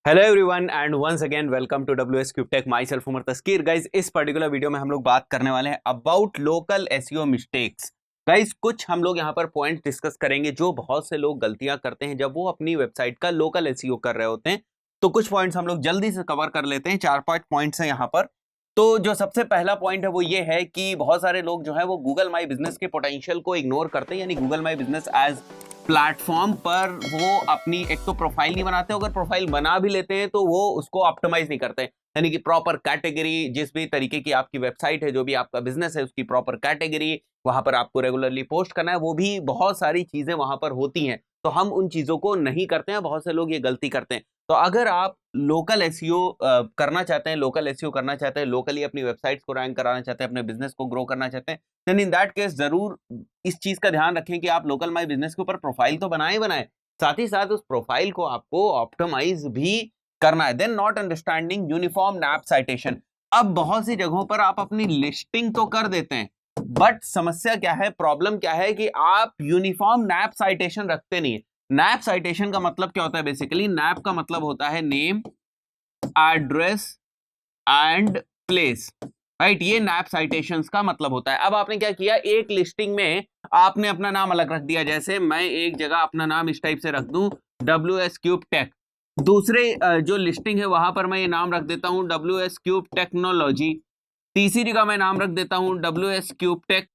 Hello everyone and once again welcome to WS cube tech. Myself Umar Taskeer. Guys इस particular video में हम लोग बात करने वाले हैं about local SEO mistakes. Guys कुछ हम लोग यहाँ पर पॉइंट डिस्कस करेंगे जो बहुत से लोग गलतियां करते हैं जब वो अपनी वेबसाइट का लोकल एसईओ कर रहे होते हैं। तो कुछ पॉइंट्स हम लोग जल्दी से कवर कर लेते हैं। 4-5 पॉइंट्स हैं यहाँ पर। तो जो सबसे पहला पॉइंट है वो ये है कि बहुत सारे लोग जो है वो गूगल माई बिजनेस के पोटेंशियल को इग्नोर करते हैं, यानी Google My Business as platform पर वो अपनी एक तो प्रोफाइल नहीं बनाते, अगर प्रोफाइल बना भी लेते हैं तो वो उसको ऑप्टिमाइज नहीं करते, यानी कि प्रॉपर कैटेगरी, जिस भी तरीके की आपकी वेबसाइट है, जो भी आपका बिजनेस है, उसकी प्रॉपर कैटेगरी वहां पर आपको रेगुलरली पोस्ट करना है, वो भी बहुत सारी चीजें वहां पर होती हैं। तो हम उन चीजों को नहीं करते हैं, बहुत से लोग ये गलती करते हैं। तो अगर आप लोकल एसईओ करना चाहते हैं, लोकल एसईओ करना चाहते हैं, लोकली अपनी वेबसाइट्स को रैंक कराना चाहते हैं, अपने बिजनेस को ग्रो करना चाहते हैं, देन इन दैट केस जरूर इस चीज का ध्यान रखें कि आप लोकल माई बिजनेस के ऊपर प्रोफाइल तो बनाए, साथ ही साथ उस प्रोफाइल को आपको ऑप्टिमाइज भी करना है। Then not understanding uniform NAP citation. अब बहुत सी जगहों पर आप अपनी लिस्टिंग तो कर देते हैं, बट समस्या क्या है, प्रॉब्लम क्या है कि आप यूनिफॉर्म नैप साइटेशन रखते नहीं है। नैप साइटेशन का मतलब क्या होता है? बेसिकली नैप का मतलब होता है name, address and place, right? ये नैप साइटेशंस का मतलब होता है। अब आपने क्या किया, एक लिस्टिंग में आपने अपना नाम अलग रख दिया। जैसे मैं एक जगह अपना नाम इस टाइप से रख दूं, WS क्यूब टेक। दूसरे जो लिस्टिंग है वहां पर मैं ये नाम रख देता हूं, WS क्यूब टेक्नोलॉजी। तीसरी का मैं नाम रख देता हूं, WS cube tech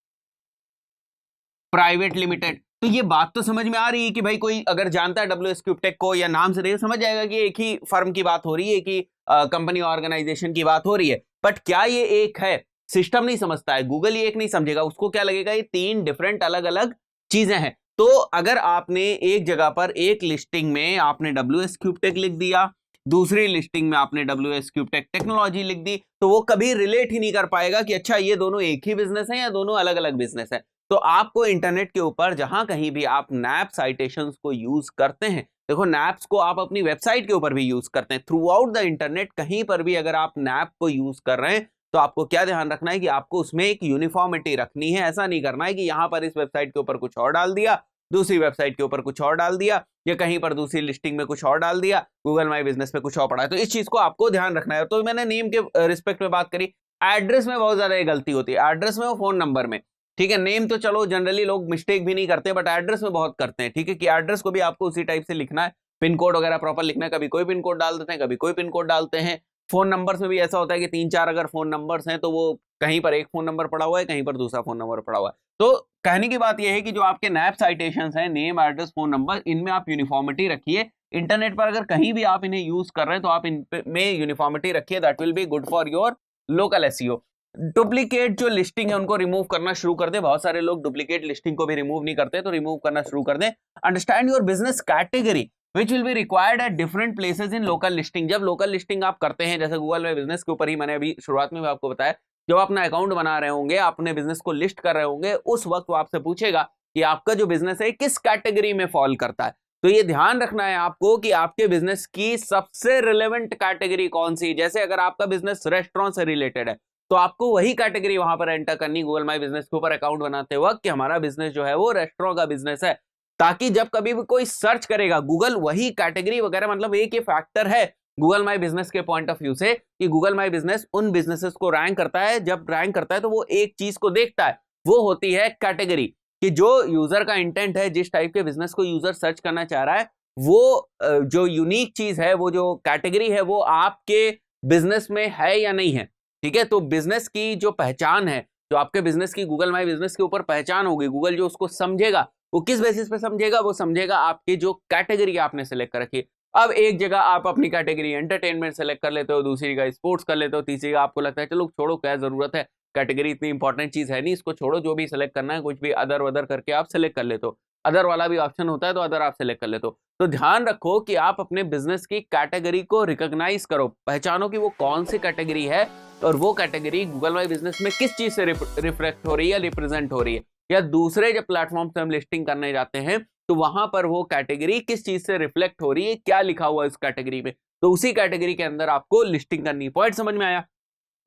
private limited. तो ये बात तो समझ में आ रही है कि भाई कोई अगर जानता है WS क्यूब टेक को या नाम से देखे समझ जाएगा कि एक ही फर्म की बात हो रही है, कि कंपनी ऑर्गेनाइजेशन की बात हो रही है। बट क्या ये एक है? सिस्टम नहीं समझता है, गूगल ये एक नहीं समझेगा, उसको क्या लगेगा ये 3 डिफरेंट अलग अलग चीजें हैं। तो अगर आपने एक जगह पर एक लिस्टिंग में आपने WS क्यूब टेक लिख दिया, दूसरी लिस्टिंग में आपने WS क्यूब टेक टेक्नोलॉजी लिख दी, तो वो कभी रिलेट ही नहीं कर पाएगा कि अच्छा ये दोनों एक ही बिजनेस है या दोनों अलग अलग बिजनेस है। तो आपको इंटरनेट के ऊपर जहां कहीं भी आप नैप साइटेशंस को यूज करते हैं, देखो नैप्स को आप अपनी वेबसाइट के ऊपर भी यूज करते हैं, थ्रू आउट द इंटरनेट कहीं पर भी अगर आप नैप को यूज कर रहे हैं तो आपको क्या ध्यान रखना है कि आपको उसमें एक यूनिफॉर्मिटी रखनी है। ऐसा नहीं करना है कि यहां पर इस वेबसाइट के ऊपर कुछ और डाल दिया, दूसरी वेबसाइट के ऊपर कुछ और डाल दिया, या कहीं पर दूसरी लिस्टिंग में कुछ और डाल दिया, गूगल माई बिजनेस में कुछ और पड़ा है। तो इस चीज को आपको ध्यान रखना है। तो मैंने नेम के रिस्पेक्ट में बात करी। एड्रेस में बहुत ज्यादा ये गलती होती है, एड्रेस में और फोन नंबर में। ठीक है, नेम तो चलो जनरली लोग मिस्टेक भी नहीं करते, बट एड्रेस में बहुत करते हैं। ठीक है, कि एड्रेस को भी आपको उसी टाइप से लिखना है, पिन कोड वगैरह प्रॉपर लिखना है। कभी कोई पिन कोड डाल देते हैं, कभी कोई पिन कोड डालते हैं। फोन नंबर्स में भी ऐसा होता है कि 3-4 अगर फोन नंबर्स हैं तो वो कहीं पर एक फोन नंबर पड़ा हुआ है, कहीं पर दूसरा फोन नंबर पड़ा हुआ है। तो कहने की बात यह है कि जो आपके नैप साइटेशंस हैं, नेम, एड्रेस, फोन नंबर, इनमें आप यूनिफॉर्मिटी रखिए। इंटरनेट पर अगर कहीं भी आप इन्हें यूज कर रहे हैं तो आप इनमें यूनिफॉर्मिटी रखिए। That will be good for your local SEO. Duplicate जो लिस्टिंग है उनको रिमूव करना शुरू कर दे। बहुत सारे लोग डुप्लीकेट लिस्टिंग को भी रिमूव नहीं करते, तो रिमूव करना शुरू कर दें। Understand your business category which will be required at different places in local listing। जब लोकल लिस्टिंग आप करते हैं, जैसे गूगल में बिजनेस के ऊपर ही मैंने अभी शुरुआत में भी आपको बताया, जब आप अपना अकाउंट बना रहे होंगे, अपने बिजनेस को लिस्ट कर रहे होंगे, उस वक्त वो आपसे पूछेगा कि आपका जो बिजनेस है किस कैटेगरी में फॉल करता है। तो ये ध्यान रखना है आपको कि आपके बिजनेस की सबसे रिलेवेंट कैटेगरी कौन सी। जैसे अगर आपका बिजनेस रेस्टोरेंट से रिलेटेड है तो आपको वही कैटेगरी वहां पर एंटर करनी गूगल माई बिजनेस के ऊपर अकाउंट बनाते वक्त, कि हमारा बिजनेस जो है वो रेस्टोरेंट का बिजनेस है, ताकि जब कभी भी कोई सर्च करेगा गूगल वही कैटेगरी वगैरह, मतलब एक ये फैक्टर है गूगल माई बिजनेस के पॉइंट ऑफ व्यू से कि गूगल माई बिजनेस उन बिजनेसेस को रैंक करता है। जब रैंक करता है तो वो एक चीज को देखता है, वो होती है कैटेगरी, कि जो यूजर का इंटेंट है, जिस टाइप के बिजनेस को यूजर सर्च करना चाह रहा है, वो जो यूनिक चीज है, वो जो कैटेगरी है, वो आपके बिजनेस में है या नहीं है। ठीक है, तो बिजनेस की जो पहचान है, जो आपके बिजनेस की गूगल माई बिजनेस के ऊपर पहचान होगी, गूगल जो उसको समझेगा, वो किस बेसिस पे समझेगा? वो समझेगा आपकी जो कैटेगरी आपने सेलेक्ट कर रखी है। अब एक जगह आप अपनी कैटेगरी एंटरटेनमेंट सेलेक्ट कर लेते हो, दूसरी जगह स्पोर्ट्स कर लेते हो, तीसरी जगह आपको लगता है चलो छोड़ो, क्या जरूरत है, कैटेगरी इतनी इंपॉर्टेंट चीज है नहीं, इसको छोड़ो, जो भी सेलेक्ट करना है कुछ भी अदर वदर करके आप सेलेक्ट कर लेते हो। अदर वाला भी ऑप्शन होता है तो अदर आप सेलेक्ट कर लेते हो। तो ध्यान रखो कि आप अपने बिजनेस की कैटेगरी को रिकॉग्नाइज करो, पहचानो कि वो कौन सी कैटेगरी है, और वो कैटेगरी गूगल माई बिजनेस में किस चीज से रिफ्लेक्ट हो रही है, रिप्रेजेंट हो रही है, या दूसरे जब प्लेटफॉर्म से हम लिस्टिंग करने जाते हैं तो वहां पर वो कैटेगरी किस चीज से रिफ्लेक्ट हो रही है, क्या लिखा हुआ है उस कैटेगरी में, तो उसी कैटेगरी के अंदर आपको लिस्टिंग करनी। पॉइंट समझ में आया?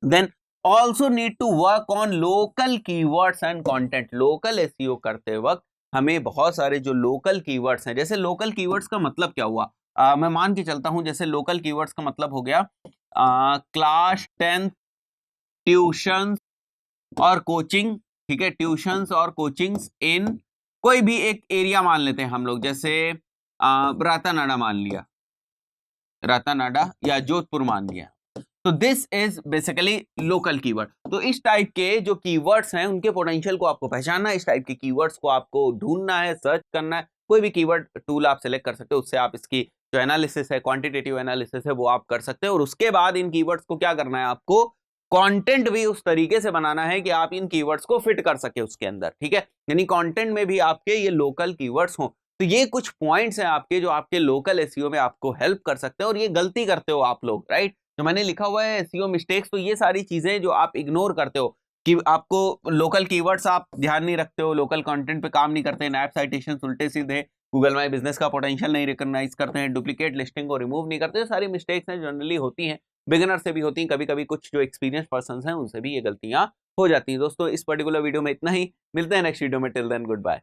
Then also need to work on local keywords and content. Local SEO करते वक्त हमें बहुत सारे जो लोकल कीवर्ड्स हैं, जैसे लोकल कीवर्ड्स का मतलब क्या हुआ? मैं मान के चलता हूं जैसे लोकल कीवर्ड्स का मतलब हो गया क्लास 10th ट्यूशन और कोचिंग, ठीक है, ट्यूशंस और कोचिंग्स इन कोई भी एक एरिया मान लेते हैं हम लोग, जैसे रातानाडा मान लिया, रातानाडा या जोधपुर मान लिया। तो this is basically local keyword. तो इस टाइप के जो कीवर्ड्स हैं उनके पोटेंशियल को आपको पहचानना है, इस टाइप के कीवर्ड्स को आपको ढूंढना है, सर्च करना है। कोई भी कीवर्ड टूल आप सेलेक्ट कर सकते हो, उससे आप इसकी जो एनालिसिस है, क्वांटिटेटिव एनालिसिस है, वो आप कर सकते हो। और उसके बाद इन कीवर्ड्स को क्या करना है, आपको कंटेंट भी उस तरीके से बनाना है कि आप इन कीवर्ड्स को फिट कर सके उसके अंदर, ठीक है, यानी कंटेंट में भी आपके ये लोकल कीवर्ड्स हो। तो ये कुछ पॉइंट्स हैं आपके जो आपके लोकल एसईओ में आपको हेल्प कर सकते हैं, और ये गलती करते हो आप लोग, राइट। जो मैंने लिखा हुआ है एसईओ मिस्टेक्स, तो ये सारी चीजें जो आप इग्नोर करते हो कि आपको लोकल कीवर्ड्स आप ध्यान नहीं रखते हो, लोकल कंटेंट पे काम नहीं करते, नैप साइटेशन उल्टे सीधे, गूगल माई बिजनेस का पोटेंशियल नहीं रिकॉग्नाइज करते हैं, डुप्लीकेट लिस्टिंग को रिमूव नहीं करते, सारी मिस्टेक्स हैं, जनरली होती हैं, बिगिनर से भी होती हैं, कभी कभी कुछ जो एक्सपीरियंस पर्सन हैं उनसे भी ये गलतियां हो जाती हैं। दोस्तों इस पर्टिकुलर वीडियो में इतना ही, मिलते हैं नेक्स्ट वीडियो में, टिल देन गुड बाय।